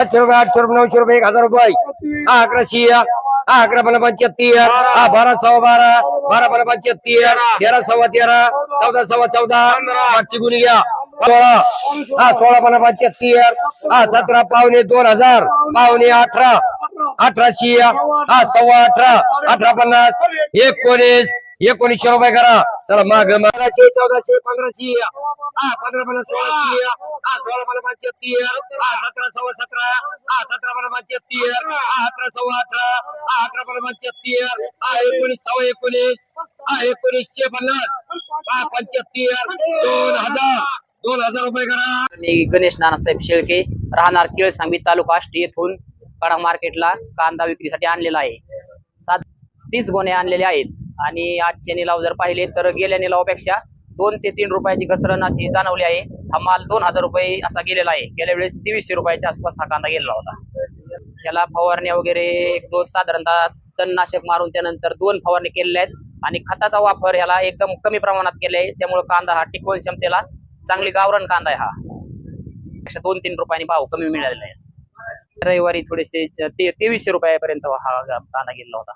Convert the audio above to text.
700 रुपये 800 रुपये 900 रुपये 1000 रुपये 1100 11 75 12 सव्वा 12 12 75 13 सव्वा 13 14 सव्वा 14 मागची गुणी घ्या 16 16 75 17 पावणे 2000 पावणे 18 1800 सव्वा 18 1850 19 1900 रुपये करा चला माग 1400 1500 15 1600 16 75 17 सव्वा 17 17 75 18 सव्वा 18 18 75 19 सव्वा 19 1950 75 2000 रुपये करा। मी गणेश नानासाहेब शेळके राहणार केळसांगवी तालुका आष्टी येथून कडा मार्केटला कांदा विक्रीसाठी आणलेला आहे। 30 गोणे आणलेले आहेत आणि आजचे निलाव जर पाहिले तर गेल्या निलावापेक्षा 2 ते 3 रुपयाची घसरण अशी जाणवली आहे। हा माल 2000 रुपये असा गेलेला आहे। गेल्या वेळेस 2300 रुपयाच्या आसपास हा कांदा गेलेला होता। त्याला फवारण्या वगैरे 1-2 साधारणतः तणनाशक मारून त्यानंतर 2 फवारणी केलेल्या आहेत आणि खताचा वापर याला एकदम कमी प्रमाणात केला आहे। त्यामुळे कांदा हा टिकवण क्षमतेला चांगली गावरान कांदा आहे। हा 2-3 रुपयांनी भाव कमी मिळालेला आहे। रविवारी थोडेसे 2300 रुपयापर्यंत हा कांदा गेलेला होता।